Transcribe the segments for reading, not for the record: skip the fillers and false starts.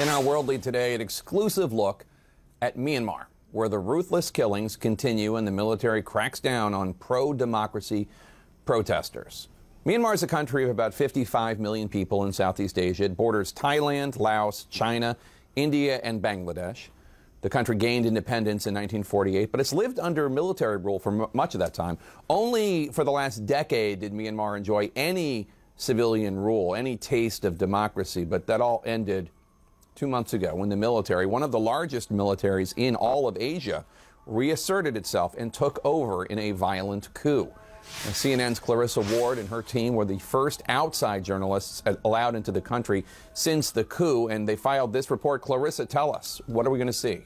In our World Lead today, an exclusive look at Myanmar, where the ruthless killings continue and the military cracks down on pro-democracy protesters. Myanmar is a country of about 55 million people in Southeast Asia. It borders Thailand, Laos, China, India, and Bangladesh. The country gained independence in 1948, but it's lived under military rule for much of that time. Only for the last decade did Myanmar enjoy any civilian rule, any taste of democracy, but that all ended 2 months ago when the military, one of the largest militaries in all of Asia, reasserted itself and took over in a violent coup. And CNN's Clarissa Ward and her team were the first outside journalists allowed into the country since the coup, and they filed this report. Clarissa, tell us, what are we going to see?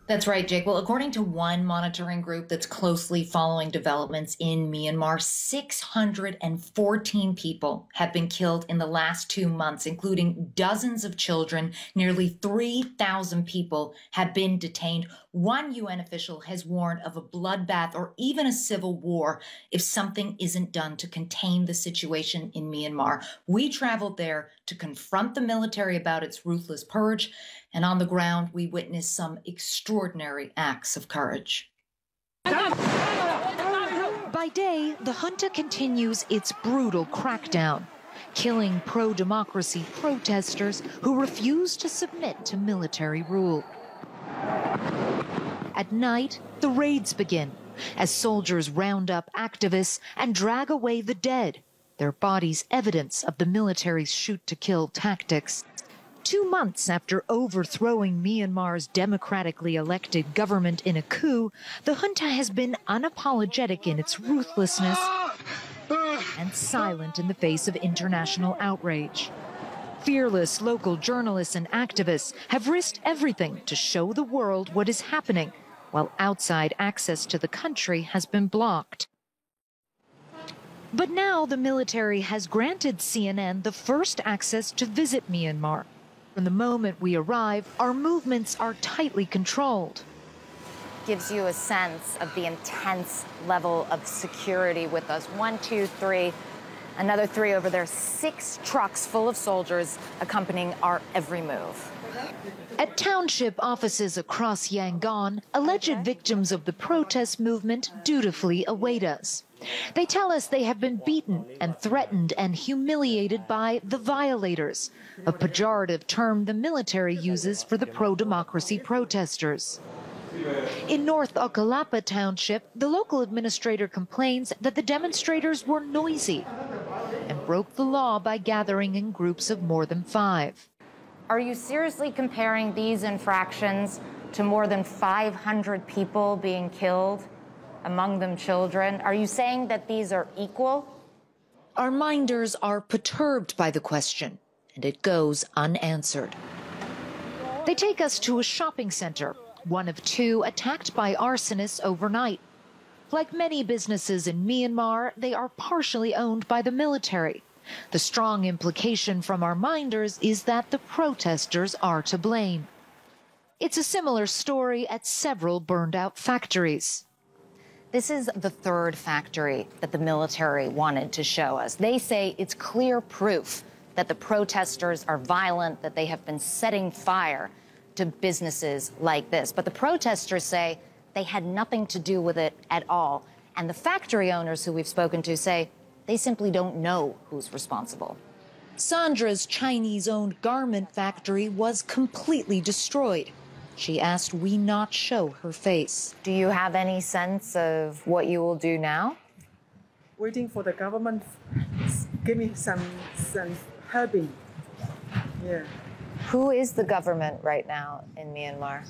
That's right, Jake. Well, according to one monitoring group that's closely following developments in Myanmar, 614 people have been killed in the last 2 months, including dozens of children. Nearly 3,000 people have been detained. One UN official has warned of a bloodbath or even a civil war if something isn't done to contain the situation in Myanmar. We traveled there to confront the military about its ruthless purge, and on the ground, we witnessed some extraordinary acts of courage. By day, the junta continues its brutal crackdown, killing pro-democracy protesters who refuse to submit to military rule. At night, the raids begin as soldiers round up activists and drag away the dead, their bodies evidence of the military's shoot-to-kill tactics. 2 months after overthrowing Myanmar's democratically elected government in a coup, the junta has been unapologetic in its ruthlessness and silent in the face of international outrage. Fearless local journalists and activists have risked everything to show the world what is happening, while outside access to the country has been blocked. But now the military has granted CNN the first access to visit Myanmar. From the moment we arrive, our movements are tightly controlled. Gives you a sense of the intense level of security with us. 1, 2, 3, another 3 over there. 6 trucks full of soldiers accompanying our every move. At township offices across Yangon, alleged victims of the protest movement dutifully await us. They tell us they have been beaten and threatened and humiliated by the violators, a pejorative term the military uses for the pro-democracy protesters. In North Okalapa Township, the local administrator complains that the demonstrators were noisy and broke the law by gathering in groups of more than 5. Are you seriously comparing these infractions to more than 500 people being killed, among them children? Are you saying that these are equal? Our minders are perturbed by the question, and it goes unanswered. They take us to a shopping center, one of 2 attacked by arsonists overnight. Like many businesses in Myanmar, they are partially owned by the military. The strong implication from our minders is that the protesters are to blame. It's a similar story at several burned-out factories. This is the 3rd factory that the military wanted to show us. They say it's clear proof that the protesters are violent, that they have been setting fire to businesses like this. But the protesters say they had nothing to do with it at all. And the factory owners who we've spoken to say they simply don't know who's responsible. Sandra's Chinese-owned garment factory was completely destroyed. She asked we not show her face. Do you have any sense of what you will do now? Waiting for the government give me some helping. Yeah. Who is the government right now in Myanmar?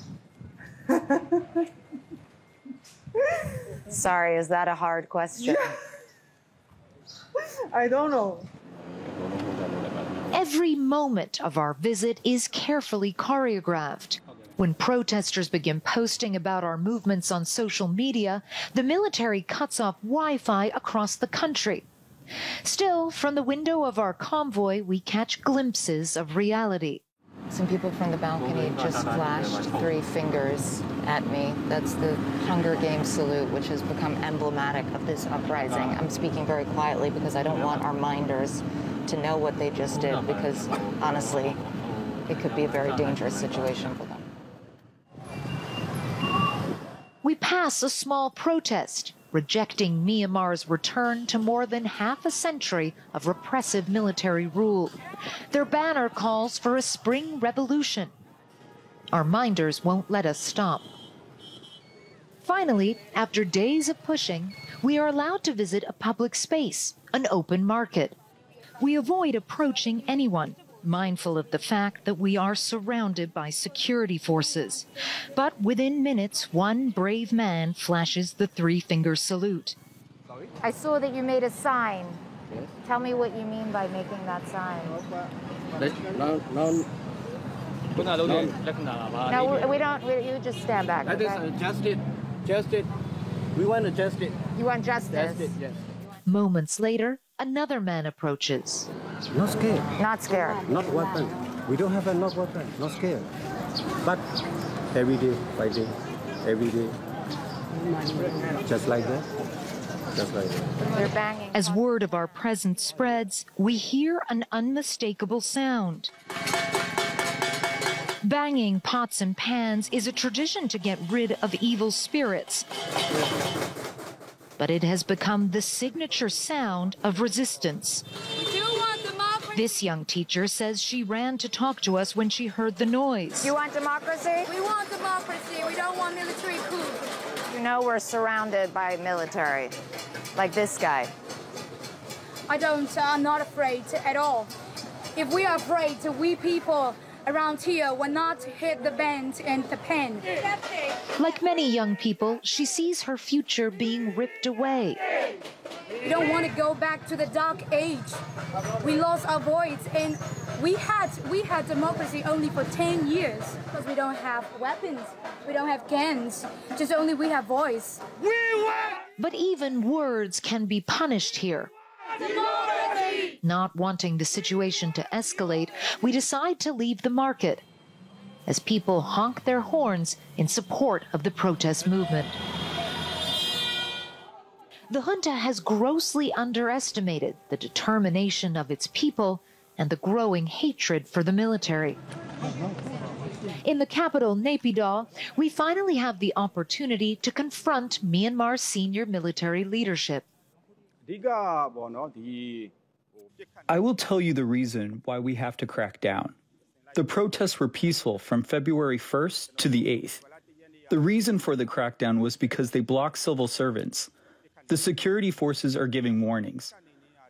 Sorry, is that a hard question? Yeah. I don't know. Every moment of our visit is carefully choreographed. When protesters begin posting about our movements on social media, the military cuts off Wi-Fi across the country. Still, from the window of our convoy, we catch glimpses of reality. Some people from the balcony just flashed 3 fingers at me. That's the Hunger Games salute, which has become emblematic of this uprising. I'm speaking very quietly because I don't want our minders to know what they just did, because honestly, it could be a very dangerous situation for them. We pass a small protest rejecting Myanmar's return to more than half a century of repressive military rule. Their banner calls for a spring revolution. Our minders won't let us stop. Finally, after days of pushing, we are allowed to visit a public space, an open market. We avoid approaching anyone, mindful of the fact that we are surrounded by security forces. But within minutes, one brave man flashes the three-finger salute. I saw that you made a sign. Yes. Tell me what you mean by making that sign. No, we don't. You just stand back. Okay? Justice. We want justice. You want justice? Justice, yes. Moments later, another man approaches. Not scared. Not scared. Not weapon. We don't have a not weapon. Not scared. But every day, fighting. Every day. Just like that. Just like that. They're banging. As word of our presence spreads, we hear an unmistakable sound. Banging pots and pans is a tradition to get rid of evil spirits. But it has become the signature sound of resistance. We do want democracy. This young teacher says she ran to talk to us when she heard the noise. You want democracy? We want democracy. We don't want military coup. You know we're surrounded by military, like this guy. I'm not afraid at all. If we are afraid, we people around here will not hit the band and the pen. Like many young people, she sees her future being ripped away. We don't want to go back to the dark age. We lost our voice, and we had democracy only for 10 years because we don't have weapons, we don't have guns, just only we have voice. But even words can be punished here. Democracy! Not wanting the situation to escalate, we decide to leave the market as people honk their horns in support of the protest movement. The junta has grossly underestimated the determination of its people and the growing hatred for the military. In the capital, Naypyidaw, we finally have the opportunity to confront Myanmar's senior military leadership. I will tell you the reason why we have to crack down. The protests were peaceful from February 1st to the 8th. The reason for the crackdown was because they blocked civil servants. The security forces are giving warnings.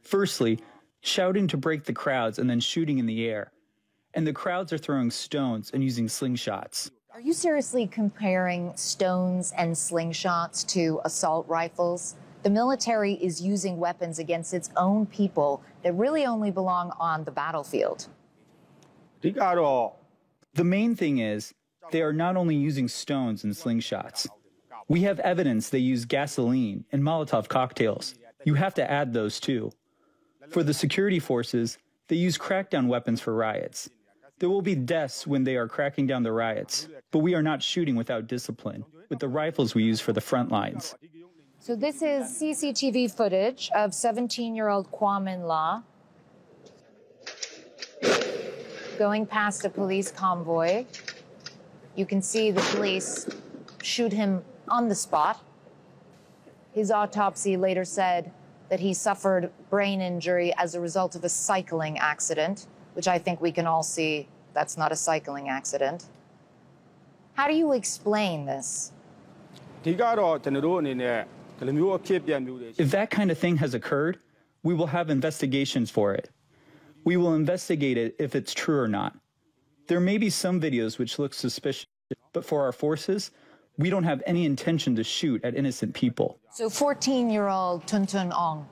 Firstly, shouting to break the crowds and then shooting in the air. And the crowds are throwing stones and using slingshots. Are you seriously comparing stones and slingshots to assault rifles? The military is using weapons against its own people that really only belong on the battlefield. The main thing is, they are not only using stones and slingshots. We have evidence they use gasoline and Molotov cocktails. You have to add those too. For the security forces, they use crackdown weapons for riots. There will be deaths when they are cracking down the riots, but we are not shooting without discipline, with the rifles we use for the front lines. So this is CCTV footage of 17-year-old Kwame La going past a police convoy. You can see the police shoot him on the spot. His autopsy later said that he suffered brain injury as a result of a cycling accident, which I think we can all see that's not a cycling accident. How do you explain this? If that kind of thing has occurred, we will have investigations for it. We will investigate it if it's true or not. There may be some videos which look suspicious, but for our forces, we don't have any intention to shoot at innocent people. So 14-year-old Tun Tun Ong,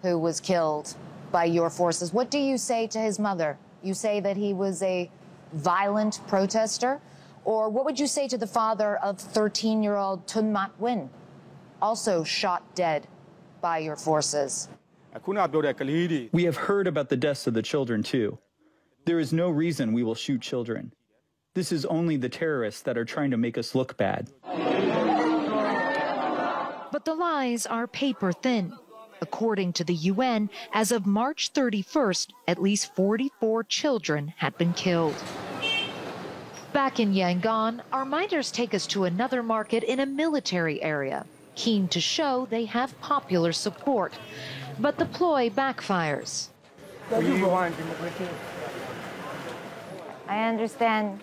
who was killed by your forces, what do you say to his mother? You say that he was a violent protester? Or what would you say to the father of 13-year-old Tun Mat Win, also shot dead by your forces? We have heard about the deaths of the children too. There is no reason we will shoot children. This is only the terrorists that are trying to make us look bad. But the lies are paper thin. According to the UN, as of March 31st, at least 44 children had been killed. Back in Yangon, our minders take us to another market in a military area, keen to show they have popular support. But the ploy backfires. We want democracy. I understand.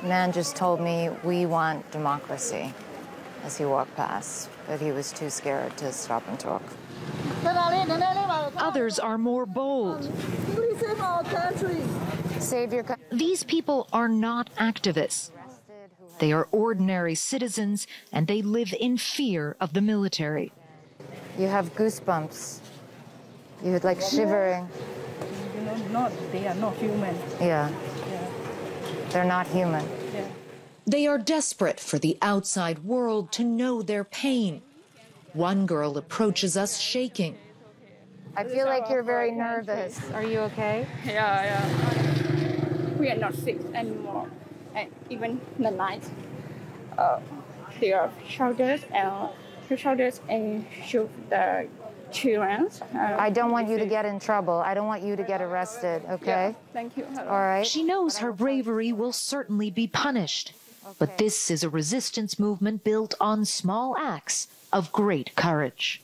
Man just told me we want democracy as he walked past, but he was too scared to stop and talk. Others are more bold. Please save our country. Save your country. These people are not activists. They are ordinary citizens, and they live in fear of the military. You have goosebumps. You're like shivering. They are not human. Yeah. They're not human. They are desperate for the outside world to know their pain. One girl approaches us shaking. I feel like you're very nervous. Are you okay? Yeah. We are not sick anymore. And even the night, there are shoulders and shoot the children. I don't want you to get in trouble. I don't want you to get arrested, okay? Yeah, thank you. All right. She knows her bravery will certainly be punished. But this is a resistance movement built on small acts of great courage.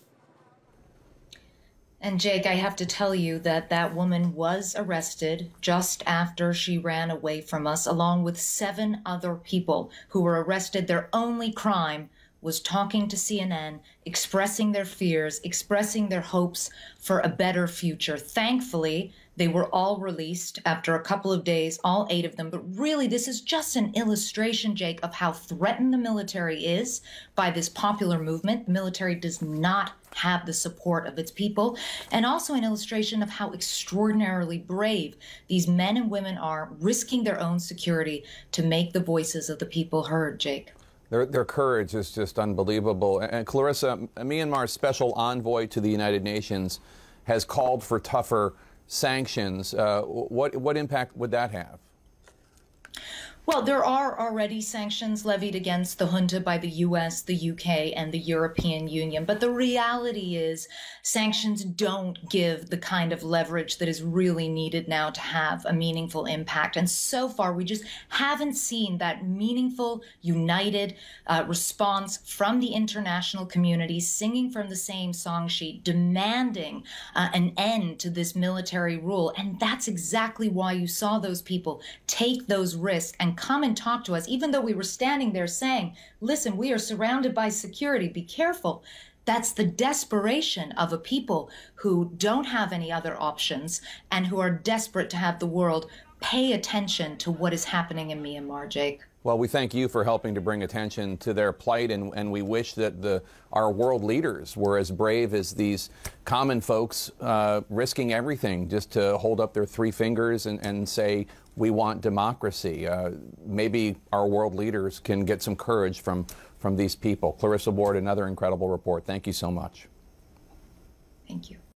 And Jake, I have to tell you that that woman was arrested just after she ran away from us, along with 7 other people who were arrested. Their only crime was talking to CNN, expressing their fears, expressing their hopes for a better future. Thankfully, they were all released after a couple of days, all 8 of them. But really, this is just an illustration, Jake, of how threatened the military is by this popular movement. The military does not have the support of its people, and also an illustration of how extraordinarily brave these men and women are, risking their own security to make the voices of the people heard, Jake. Their courage is just unbelievable. And Clarissa, Myanmar's special envoy to the United Nations has called for tougher sanctions. What impact would that have? Well, there are already sanctions levied against the junta by the U.S., the U.K., and the European Union. But the reality is sanctions don't give the kind of leverage that is really needed now to have a meaningful impact. And so far, we just haven't seen that meaningful, united response from the international community, singing from the same song sheet, demanding an end to this military rule. And that's exactly why you saw those people take those risks and come and talk to us, even though we were standing there saying, listen, we are surrounded by security, be careful. That's the desperation of a people who don't have any other options and who are desperate to have the world pay attention to what is happening in Myanmar, Jake. Well, we thank you for helping to bring attention to their plight, and we wish that our world leaders were as brave as these common folks, risking everything just to hold up their 3 fingers and say, we want democracy. Maybe our world leaders can get some courage from these people. Clarissa Ward, another incredible report. Thank you so much. Thank you.